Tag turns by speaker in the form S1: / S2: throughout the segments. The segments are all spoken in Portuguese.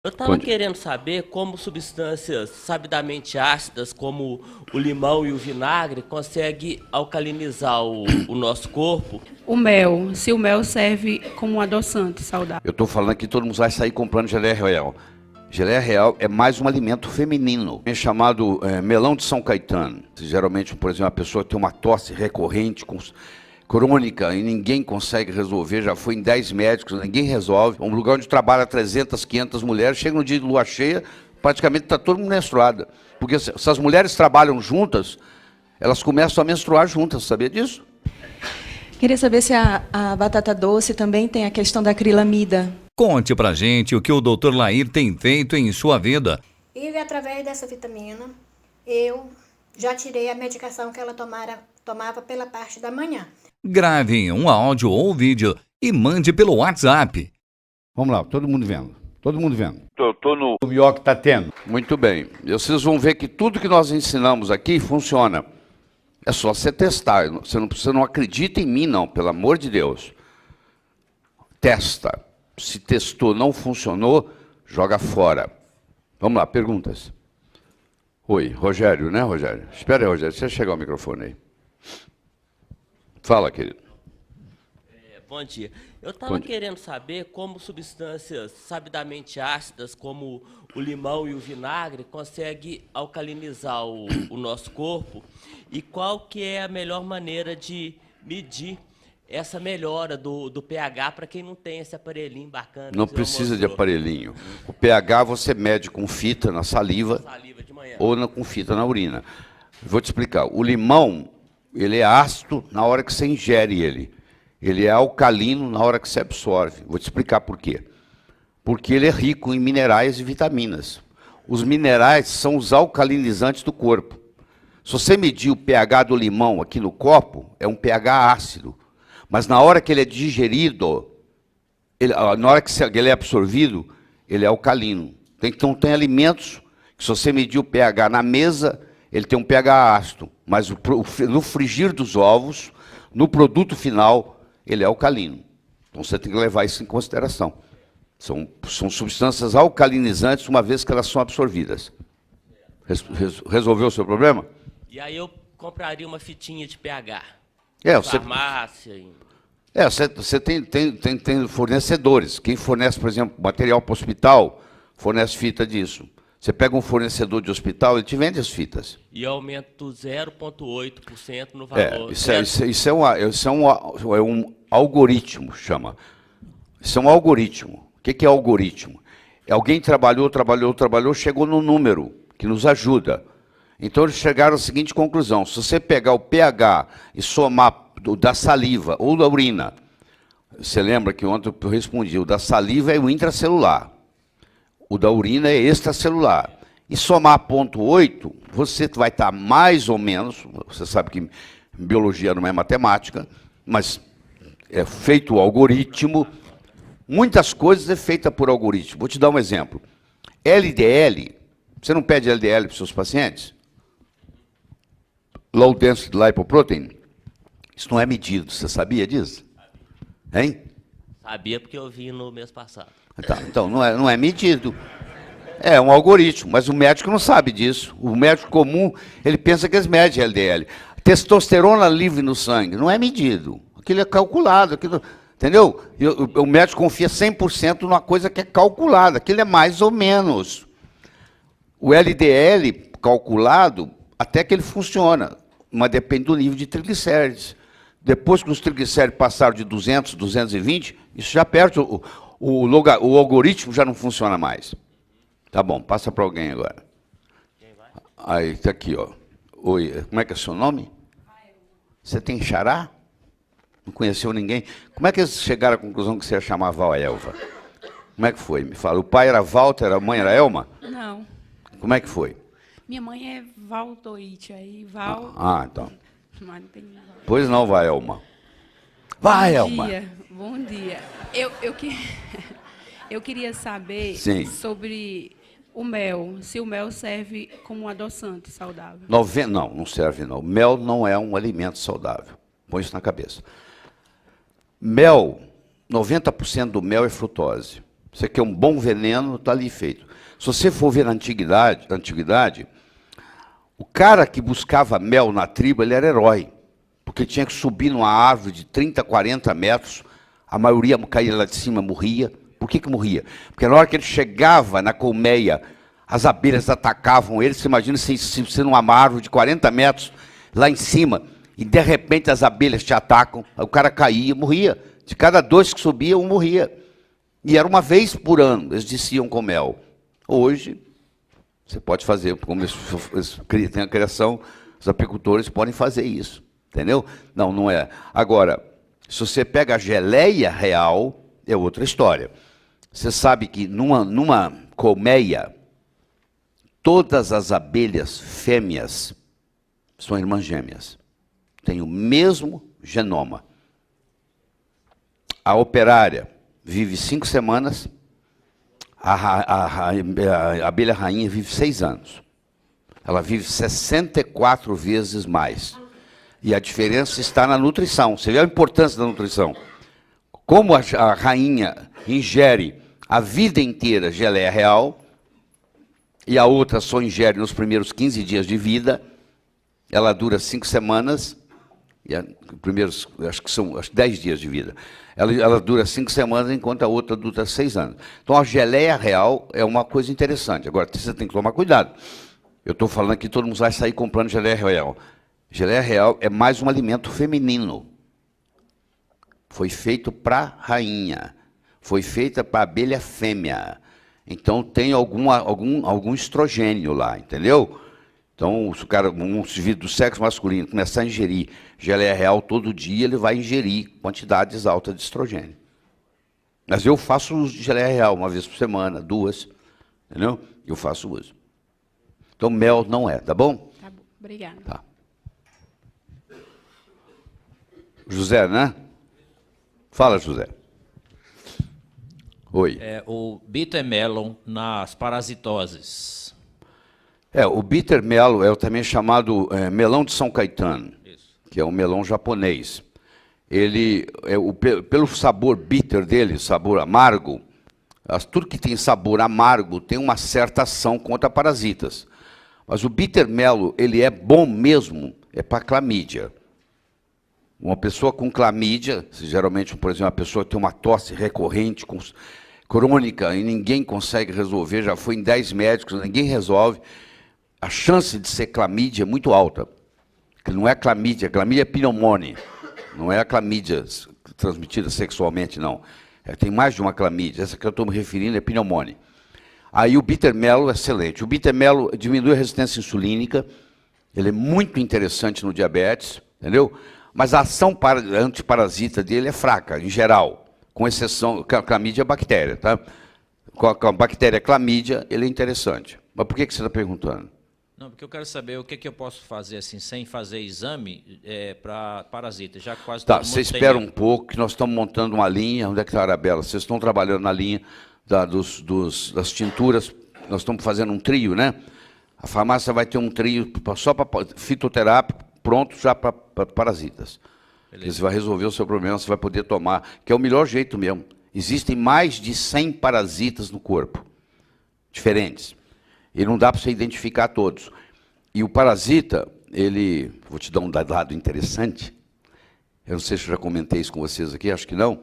S1: Eu estava querendo saber como substâncias sabidamente ácidas, como o limão e o vinagre, conseguem alcalinizar o nosso corpo.
S2: O mel, se o mel serve como um adoçante saudável.
S3: Eu estou falando aqui, todo mundo vai sair comprando geleia real. Geleia real é mais um alimento feminino. É chamado melão de São Caetano. Geralmente, por exemplo, a pessoa tem uma tosse recorrente, crônica, e ninguém consegue resolver, já foi em 10 médicos, ninguém resolve. Um lugar onde trabalha 300, 500 mulheres, chega no dia de lua cheia, praticamente está todo mundo menstruada. Porque se as mulheres trabalham juntas, elas começam a menstruar juntas, sabia disso?
S4: Queria saber se a batata doce também tem a questão da acrilamida.
S5: Conte pra gente o que o Dr. Lair tem feito em sua vida.
S6: E através dessa vitamina, eu já tirei a medicação que ela tomava pela parte da manhã.
S5: Grave um áudio ou vídeo e mande pelo WhatsApp.
S3: Vamos lá, todo mundo vendo. Todo mundo vendo. Tô no melhor que está tendo. Muito bem. Vocês vão ver que tudo que nós ensinamos aqui funciona. É só você testar. Você não acredita em mim, não, pelo amor de Deus. Testa. Se testou, não funcionou, joga fora. Vamos lá, perguntas. Oi, Rogério, né, Rogério? Espera aí, Rogério, você chegar ao microfone aí. Fala, querido.
S1: Bom dia. Eu estava querendo saber como substâncias sabidamente ácidas, como o limão e o vinagre, conseguem alcalinizar o nosso corpo e qual que é a melhor maneira de medir essa melhora do pH para quem não tem esse aparelhinho bacana.
S3: Não precisa de aparelhinho. O pH você mede com fita na saliva
S1: de manhã.
S3: ou com fita na urina. Vou te explicar. O limão, ele é ácido na hora que você ingere ele. Ele é alcalino na hora que você absorve. Vou te explicar por quê. Porque ele é rico em minerais e vitaminas. Os minerais são os alcalinizantes do corpo. Se você medir o pH do limão aqui no copo, é um pH ácido. Mas na hora que ele é digerido, na hora que ele é absorvido, ele é alcalino. Então tem alimentos que se você medir o pH na mesa, ele tem um pH ácido. Mas no frigir dos ovos, no produto final, ele é alcalino. Então você tem que levar isso em consideração. São substâncias alcalinizantes, uma vez que elas são absorvidas. Resolveu o seu problema?
S1: E aí eu compraria uma fitinha de pH.
S3: Farmácia. Você tem fornecedores. Quem fornece, por exemplo, material para o hospital, fornece fita disso. Você pega um fornecedor de hospital, ele te vende as fitas.
S1: E eu aumento 0,8% no valor.
S3: Isso é um algoritmo, chama. Isso é um algoritmo. O que é algoritmo? Alguém trabalhou, chegou no número que nos ajuda. Então eles chegaram à seguinte conclusão: se você pegar o pH e somar da saliva ou da urina, você lembra que ontem eu respondi, o da saliva é o intracelular, o da urina é extracelular, e somar 0,8, você vai estar mais ou menos, você sabe que biologia não é matemática, mas é feito o algoritmo, muitas coisas é feita por algoritmo. Vou te dar um exemplo. LDL, você não pede LDL para os seus pacientes? Low Density Lipoprotein, isso não é medido, você sabia disso? Hein?
S1: Sabia porque eu vi no mês passado.
S3: Então não é medido. É um algoritmo, mas o médico não sabe disso. O médico comum, ele pensa que eles medem LDL. Testosterona livre no sangue, não é medido. Aquilo é calculado, entendeu? O médico confia 100% numa coisa que é calculada, aquilo é mais ou menos. O LDL calculado, até que ele funciona, mas depende do nível de triglicérides. Depois que os triglicéridos passaram de 200, 220, isso já perde, o algoritmo já não funciona mais. Tá bom, passa para alguém agora.
S1: Quem vai?
S3: Aí, está aqui, ó. Oi, como é que é o seu nome? Você tem xará? Não conheceu ninguém? Como é que eles chegaram à conclusão que você ia chamar Val Elva? Como é que foi? Me fala. O pai era Walter, a mãe era Elma?
S2: Não.
S3: Como é que foi?
S2: Minha mãe é Valtoite, aí Val...
S3: Então.
S2: Mas não tem Val.
S3: Pois não, vai, Elma. Vai, Elma.
S2: Bom dia. Eu queria saber sobre o mel, se o mel serve como um adoçante saudável.
S3: Não serve não. Mel não é um alimento saudável. Põe isso na cabeça. Mel, 90% do mel é frutose. Você quer um bom veneno, está ali feito. Se você for ver na antiguidade, o cara que buscava mel na tribo, ele era herói. Porque tinha que subir numa árvore de 30, 40 metros, a maioria caía lá de cima, morria. Por que morria? Porque na hora que ele chegava na colmeia, as abelhas atacavam ele. Você imagina se numa árvore de 40 metros, lá em cima, e de repente as abelhas te atacam, o cara caía, morria. De cada 2 que subiam, um morria. E era uma vez por ano, eles desciam com mel. Hoje, você pode fazer, como eles têm a criação, os apicultores podem fazer isso. Entendeu? Não, não é. Agora, se você pega a geleia real, é outra história. Você sabe que numa colmeia, todas as abelhas fêmeas são irmãs gêmeas. Têm o mesmo genoma. A operária vive 5 semanas, a abelha rainha vive 6 anos. Ela vive 64 vezes mais. E a diferença está na nutrição. Você vê a importância da nutrição. Como a rainha ingere a vida inteira geleia real, e a outra só ingere nos primeiros 15 dias de vida, ela dura 5 semanas, e primeiros, acho que são 10 dias de vida. Ela dura 5 semanas, enquanto a outra dura 6 anos. Então a geleia real é uma coisa interessante. Agora, você tem que tomar cuidado. Eu estou falando que todo mundo vai sair comprando geleia real. Geleia real é mais um alimento feminino. Foi feito para rainha. Foi feita para abelha fêmea. Então tem algum estrogênio lá, entendeu? Então, se o cara, um indivíduo do sexo masculino, começar a ingerir geleia real todo dia, ele vai ingerir quantidades altas de estrogênio. Mas eu faço uso de geleia real 1 vez por semana, 2, entendeu? Eu faço uso. Então, mel não é, tá bom?
S2: Tá bom, obrigada.
S3: Tá. José, né? Fala, José. Oi.
S7: O bitter melon nas parasitoses.
S3: O bitter melon é também chamado melão de São Caetano, que é um melão japonês. Ele, pelo sabor bitter dele, sabor amargo, tudo que tem sabor amargo tem uma certa ação contra parasitas. Mas o bitter melon, ele é bom mesmo, para clamídia. Uma pessoa com clamídia, geralmente, por exemplo, uma pessoa que tem uma tosse recorrente, crônica, e ninguém consegue resolver, já foi em 10 médicos, ninguém resolve, a chance de ser clamídia é muito alta. Que não é clamídia é pneumonia. Não é a clamídia transmitida sexualmente, não. Tem mais de uma clamídia. Essa que eu estou me referindo é pneumonia. Aí o bitter melon é excelente. O bitter melon diminui a resistência insulínica. Ele é muito interessante no diabetes, entendeu? Mas a ação antiparasita dele é fraca, em geral. Com exceção, clamídia é bactéria, tá? Com a bactéria clamídia, ele é interessante. Mas por que você está perguntando?
S7: Não, porque eu quero saber o que eu posso fazer assim, sem fazer exame para parasita, já quase todo mundo
S3: você espera um pouco, que nós estamos montando uma linha. Onde é que está a Arabella? Vocês estão trabalhando na linha das tinturas, nós estamos fazendo um trio, né? A farmácia vai ter um trio só para fitoterápico, pronto já para parasitas. Você vai resolver o seu problema, você vai poder tomar, que é o melhor jeito mesmo. Existem mais de 100 parasitas no corpo, diferentes. E não dá para você identificar todos. E o parasita, vou te dar um dado interessante, eu não sei se eu já comentei isso com vocês aqui, acho que não.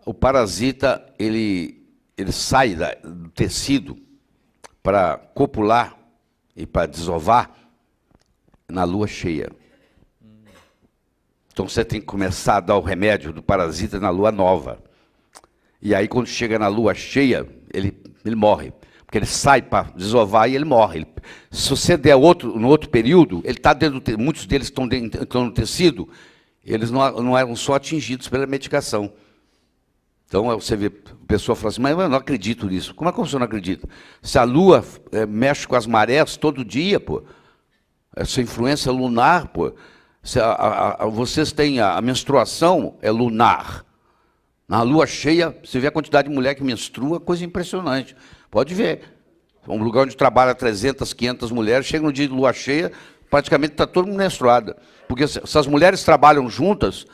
S3: O parasita, ele sai do tecido para copular e para desovar na lua cheia. Então você tem que começar a dar o remédio do parasita na lua nova. E aí quando chega na lua cheia, ele morre. Porque ele sai para desovar e ele morre. Se você der no outro período, ele está dentro muitos deles estão no tecido, eles não eram só atingidos pela medicação. Então você vê, a pessoa fala assim, mas eu não acredito nisso. Como é que você não acredita? Se a lua mexe com as marés todo dia, pô, essa influência lunar, pô, vocês têm a menstruação é lunar. Na lua cheia, você vê a quantidade de mulher que menstrua, coisa impressionante. Pode ver. Um lugar onde trabalha 300, 500 mulheres, chega no dia de lua cheia, praticamente está todo mundo menstruada. Porque se as mulheres trabalham juntas,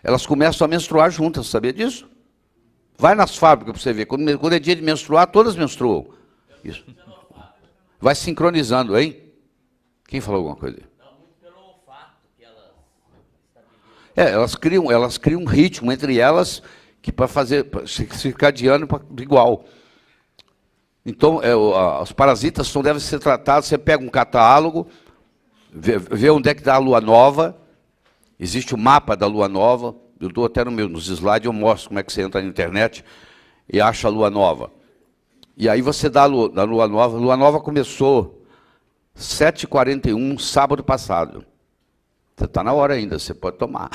S3: elas começam a menstruar juntas, sabia disso? Vai nas fábricas para você ver. Quando é dia de menstruar, todas menstruam. Isso. Vai sincronizando, hein? Quem falou alguma coisa? Elas criam um ritmo entre elas que para circadiano igual. Então, os parasitas devem ser tratados. Você pega um catálogo, vê onde é que dá a lua nova. Existe o mapa da lua nova. Eu dou até nos slides, eu mostro como é que você entra na internet e acha a lua nova. E aí você dá a lua nova. A lua nova começou 7h41, sábado passado. Você está na hora ainda, você pode tomar.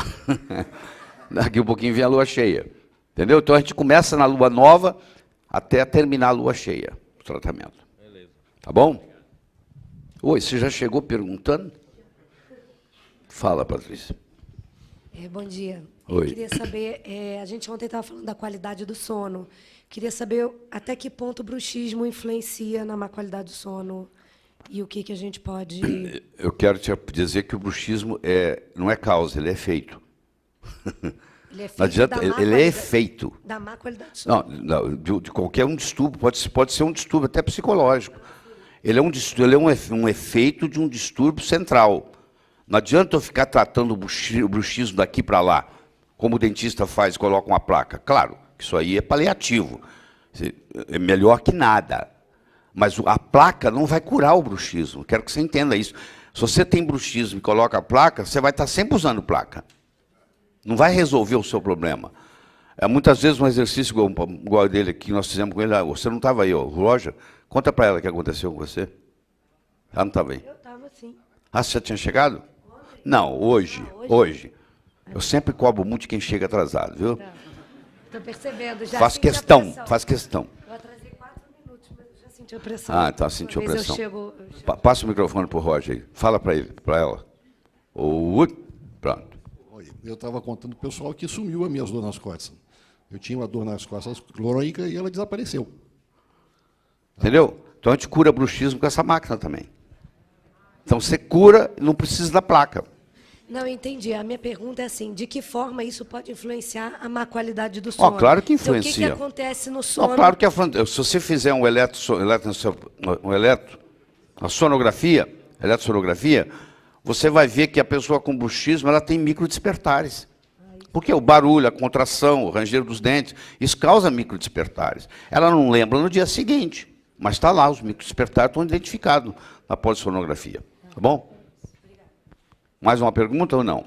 S3: Daqui um pouquinho vem a lua cheia. Entendeu? Então a gente começa na lua nova até terminar a lua cheia, o tratamento. Beleza. Tá bom? Oi, você já chegou perguntando? Fala, Patrícia.
S8: Bom dia.
S3: Oi.
S8: Eu queria saber, a gente ontem estava falando da qualidade do sono. Queria saber até que ponto o bruxismo influencia na má qualidade do sono e o que a gente pode...
S3: Eu quero te dizer que o bruxismo não é causa, ele é efeito.
S8: Ele é
S3: Não adianta, ele é efeito.
S8: Da má qualidade do sono.
S3: Não, de qualquer um distúrbio, pode ser um distúrbio até psicológico. Ele é um efeito de um distúrbio central. Não adianta eu ficar tratando o bruxismo daqui para lá, como o dentista faz, coloca uma placa. Claro, isso aí é paliativo. É melhor que nada. Mas a placa não vai curar o bruxismo. Quero que você entenda isso. Se você tem bruxismo e coloca a placa, você vai estar sempre usando placa. Não vai resolver o seu problema. Muitas vezes um exercício igual dele aqui, nós fizemos com ele, você não estava aí, Roger, conta para ela o que aconteceu com você. Ela não estava aí.
S8: Eu estava sim.
S3: Você já tinha chegado? Ontem. Não, hoje. Eu sempre cobro muito quem chega atrasado, viu?
S8: Estou percebendo. Já
S3: faz questão.
S8: Eu atrasei 4 minutos, mas já senti a pressão.
S3: Então sentiu a pressão.
S8: Eu chego...
S3: Passa o microfone para o Roger aí. Fala para ele, para ela. Pronto.
S9: Eu estava contando para o pessoal que sumiu as minhas dores nas costas. Eu tinha uma dor nas costas crônica e ela desapareceu.
S3: Entendeu? Então a gente cura bruxismo com essa máquina também. Então você cura e não precisa da placa.
S8: Não, entendi. A minha pergunta é assim, de que forma isso pode influenciar a má qualidade do sono?
S3: Claro que influencia.
S8: Então, o que acontece no sono?
S3: Claro que se você fizer uma eletrossonografia, você vai ver que a pessoa com bruxismo ela tem microdespertares. Porque o barulho, a contração, o ranger dos dentes, isso causa microdespertares. Ela não lembra no dia seguinte, mas está lá, os microdespertares estão identificados na polissonografia. Tá bom? Mais uma pergunta ou não?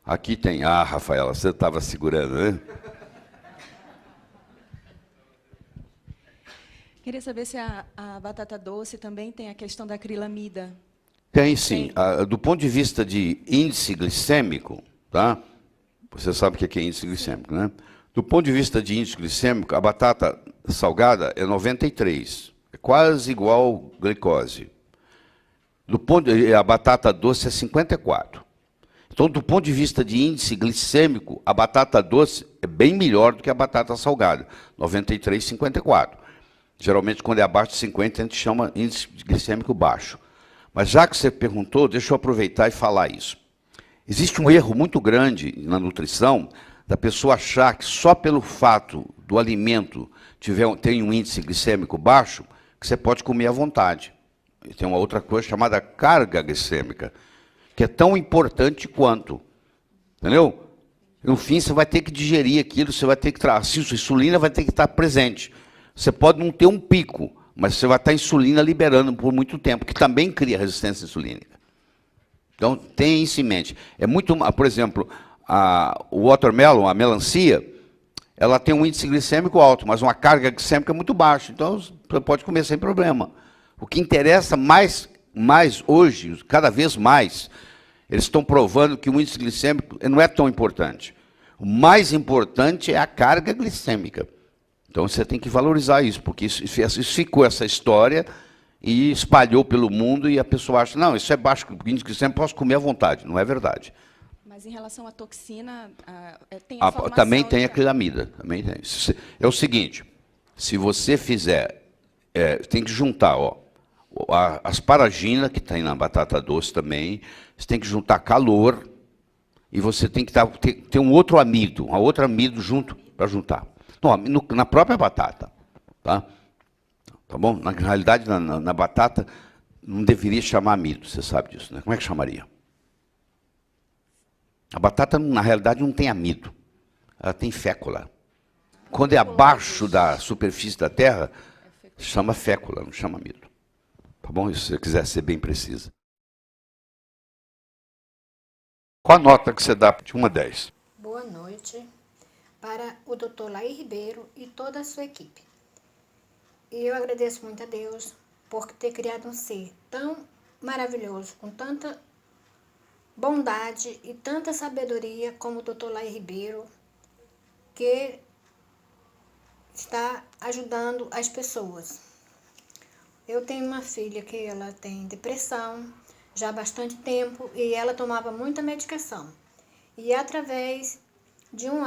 S3: Aqui tem. Rafaela, você estava segurando, né?
S4: Queria saber se a batata doce também tem a questão da acrilamida.
S3: Tem sim. Do ponto de vista de índice glicêmico, tá? Você sabe o que é índice glicêmico, né? Do ponto de vista de índice glicêmico, a batata salgada é 93. É quase igual glicose. A batata doce é 54. Então, do ponto de vista de índice glicêmico, a batata doce é bem melhor do que a batata salgada. 93, 54. Geralmente, quando é abaixo de 50, a gente chama índice glicêmico baixo. Mas já que você perguntou, deixa eu aproveitar e falar isso. Existe um erro muito grande na nutrição da pessoa achar que só pelo fato do alimento ter um índice glicêmico baixo, que você pode comer à vontade. E tem uma outra coisa chamada carga glicêmica, que é tão importante quanto. Entendeu? No fim, você vai ter que digerir aquilo, você vai ter que a insulina vai ter que estar presente. Você pode não ter um pico, mas você vai estar a insulina liberando por muito tempo, que também cria resistência insulínica. Então, tenha isso em mente. Por exemplo, o watermelon, a melancia, ela tem um índice glicêmico alto, mas uma carga glicêmica muito baixa. Então, você pode comer sem problema. O que interessa mais hoje, cada vez mais, eles estão provando que o índice glicêmico não é tão importante. O mais importante é a carga glicêmica. Então você tem que valorizar isso, porque isso ficou essa história e espalhou pelo mundo e a pessoa acha, não, isso é baixo, o índice glicêmico posso comer à vontade. Não é verdade.
S4: Mas em relação à toxina, tem a formação...
S3: Também tem a acrilamida. Também tem. É o seguinte, se você fizer, tem que juntar, asparagina, que tem na batata doce também, você tem que juntar calor e você tem que ter um outro amido, junto para juntar. Não, na própria batata. Tá? Tá bom? Na realidade, na batata, não deveria chamar amido, você sabe disso, né? Como é que chamaria? A batata, na realidade, não tem amido. Ela tem fécula. Quando é abaixo da superfície da terra, chama fécula, não chama amido. Tá bom? Se você quiser ser bem precisa. Qual a nota que você dá de 1 a 10?
S6: Boa noite para o Dr. Laí Ribeiro e toda a sua equipe. E eu agradeço muito a Deus por ter criado um ser tão maravilhoso, com tanta bondade e tanta sabedoria como o Dr. Laí Ribeiro, que está ajudando as pessoas. Eu tenho uma filha que ela tem depressão já há bastante tempo e ela tomava muita medicação. E através de um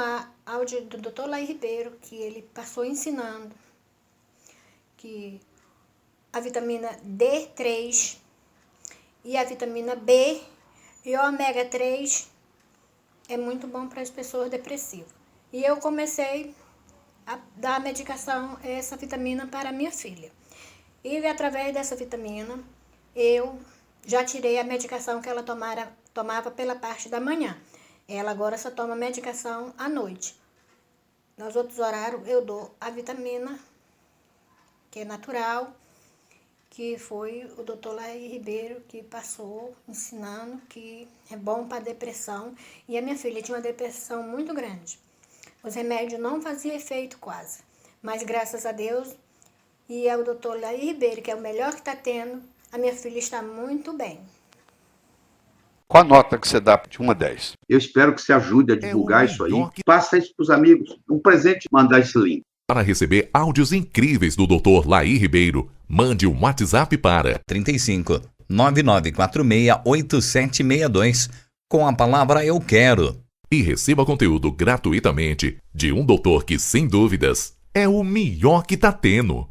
S6: áudio do Dr. Laí Ribeiro, que ele passou ensinando que a vitamina D3 e a vitamina B e o ômega 3 é muito bom para as pessoas depressivas. E eu comecei a dar a medicação, essa vitamina, para a minha filha. E através dessa vitamina, eu já tirei a medicação que ela tomava pela parte da manhã. Ela agora só toma medicação à noite. Nos outros horários, eu dou a vitamina, que é natural, que foi o Dr. Laí Ribeiro que passou ensinando que é bom para depressão. E a minha filha tinha uma depressão muito grande. Os remédios não faziam efeito quase. Mas graças a Deus e ao Dr. Laí Ribeiro, que é o melhor que está tendo, a minha filha está muito bem.
S3: Qual a nota que você dá de 1 a 10? Eu espero que você ajude a divulgar isso aí. Passa isso para os amigos. Um presente, mandar esse link.
S10: Para receber áudios incríveis do Dr. Laí Ribeiro, mande um WhatsApp para
S5: 35 9946 8762 com a palavra Eu Quero.
S10: E receba conteúdo gratuitamente de um doutor que, sem dúvidas, é o melhor que tá tendo.